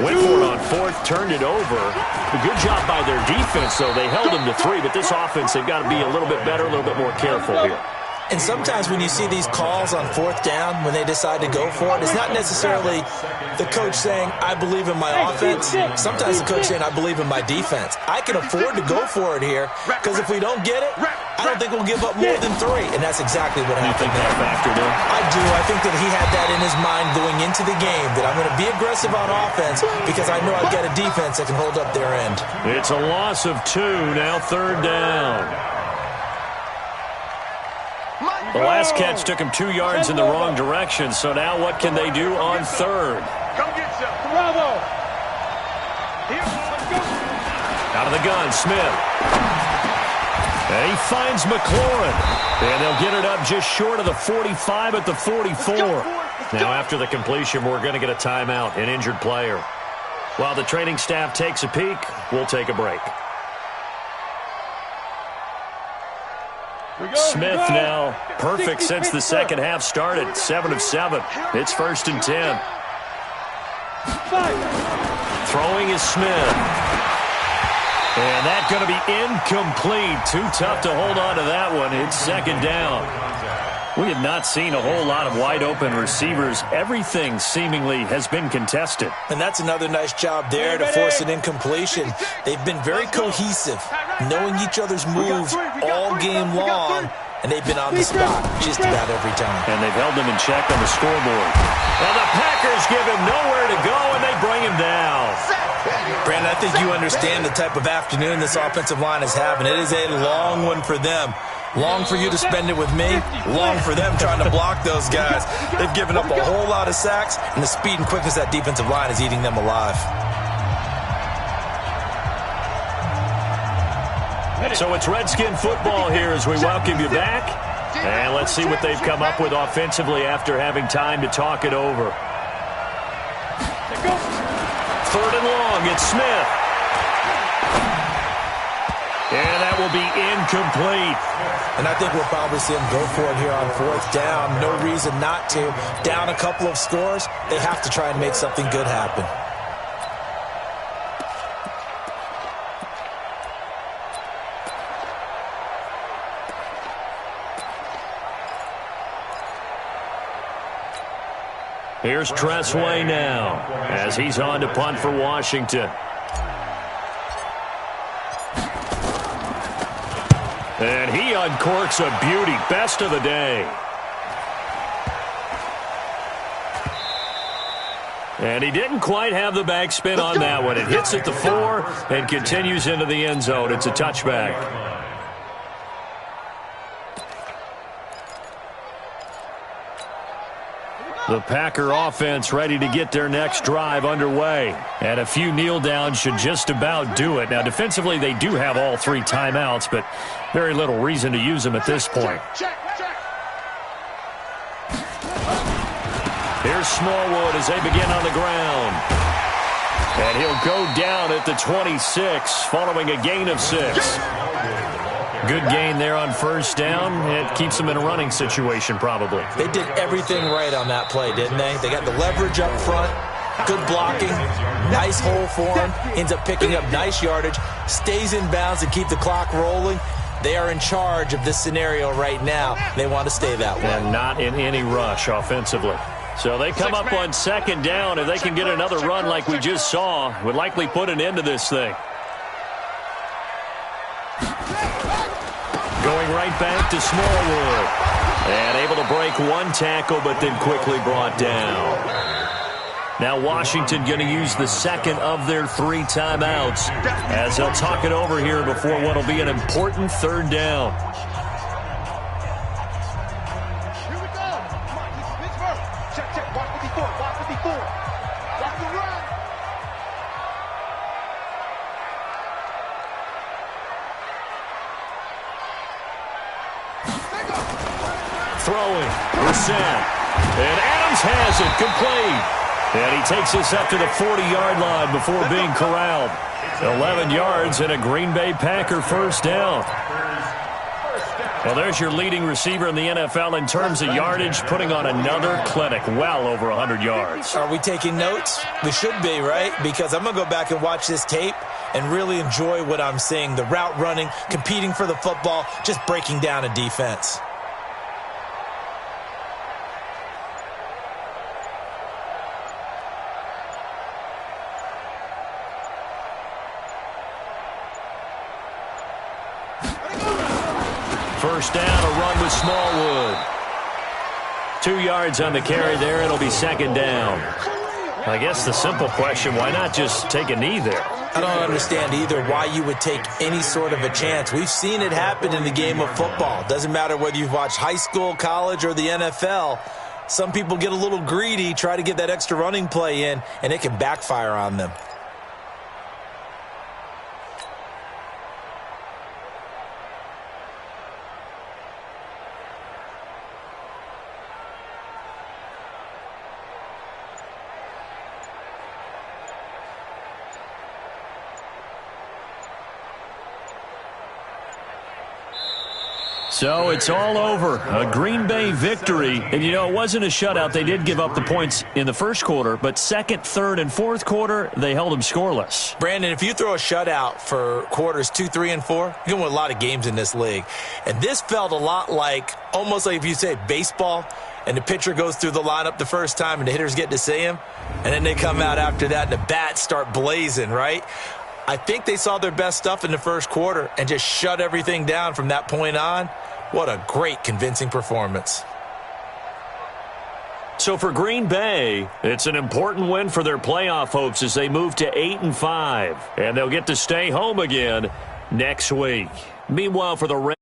went for it on 4th, turned it over. A good job by their defense, though. They held them to 3, but this offense, they've got to be a little bit better, a little bit more careful here. And sometimes when you see these calls on 4th down, when they decide to go for it, it's not necessarily the coach saying, I believe in my offense. Sometimes the coach saying, I believe in my defense. I can afford to go for it here, because if we don't get it, I don't think we'll give up more than 3. And that's exactly what happened there. Factored in? I do. I think that he had that in his mind going into the game, that I'm going to be aggressive on offense because I know I've got a defense that can hold up their end. It's a loss of 2, now 3rd down. The last catch took him 2 yards in the wrong direction, so now what can they do on 3rd? Come get some. Bravo. Here, let's go. Out of the gun, Smith. And he finds McLaurin. And they'll get it up just short of the 45 at the 44. Now after the completion, we're going to get a timeout, an injured player. While the training staff takes a peek, we'll take a break. Smith now perfect since the second half started. 7 of 7. It's 1st and 10. Throwing is Smith. And that's going to be incomplete. Too tough to hold on to that one. It's 2nd down. We have not seen a whole lot of wide-open receivers. Everything seemingly has been contested. And that's another nice job there to force an incompletion. They've been very cohesive, knowing each other's moves all game long, and they've been on the spot just about every time. And they've held them in check on the scoreboard. Now the Packers give him nowhere to go, and they bring him down. Brandon, I think you understand the type of afternoon this offensive line is having. It is a long one for them. Long for you to spend it with me. Long for them trying to block those guys. They've given up a whole lot of sacks, and the speed and quickness of that defensive line is eating them alive. So it's Redskin football here as we welcome you back. And let's see what they've come up with offensively after having time to talk it over. 3rd and long, it's Smith. And that will be incomplete. And I think we'll probably see them go for it here on 4th down. No reason not to. Down a couple of scores, they have to try and make something good happen. Here's Tressway now as he's on to punt for Washington. And he uncorks a beauty. Best of the day. And he didn't quite have the backspin on that one. It hits at the 4 and continues into the end zone. It's a touchback. The Packer offense ready to get their next drive underway. And a few kneel downs should just about do it. Now, defensively, they do have all 3 timeouts, but very little reason to use them at this point. Here's Smallwood as they begin on the ground. And he'll go down at the 26 following a gain of 6. Good gain there on 1st down. It keeps them in a running situation probably. They did everything right on that play, didn't they? They got the leverage up front, good blocking, nice hole for him, ends up picking up nice yardage, stays in bounds and keep the clock rolling. They are in charge of this scenario right now. They want to stay that way. And not in any rush offensively. So they come up on 2nd down. If they can get another run like we just saw, would likely put an end to this thing. Going right back to Smallwood. And able to break 1 tackle, but then quickly brought down. Now Washington going to use the 2nd of their 3 timeouts as they'll talk it over here before what will be an important 3rd down. Here we go. Come on, this is Pittsburgh. Check. Watch 54. Watch 54. Watch the run. Throwing. Brissett. And Adams has it. Complete. And he takes this up to the 40-yard line before being corralled. 11 yards and a Green Bay Packer first down. Well, there's your leading receiver in the NFL in terms of yardage, putting on another clinic, well over 100 yards. Are we taking notes? We should be, right? Because I'm going to go back and watch this tape and really enjoy what I'm seeing. The route running, competing for the football, just breaking down a defense. First down, a run with Smallwood. 2 yards on the carry there. It'll be second down. I guess the simple question, why not just take a knee there? I don't understand either why you would take any sort of a chance. We've seen it happen in the game of football. Doesn't matter whether you've watched high school, college, or the NFL. Some people get a little greedy, try to get that extra running play in, and it can backfire on them. So it's all over. A Green Bay victory. And, you know, it wasn't a shutout. They did give up the points in the first quarter, but second, third, and fourth quarter, they held them scoreless. Brandon, if you throw a shutout for quarters 2, 3, and 4, you're going to win a lot of games in this league. And this felt a lot like, almost like if you say baseball, and the pitcher goes through the lineup the first time and the hitters get to see him, and then they come out after that and the bats start blazing, right? I think they saw their best stuff in the first quarter and just shut everything down from that point on. What a great, convincing performance. So for Green Bay, it's an important win for their playoff hopes as they move to 8-5. And they'll get to stay home again next week. Meanwhile, for the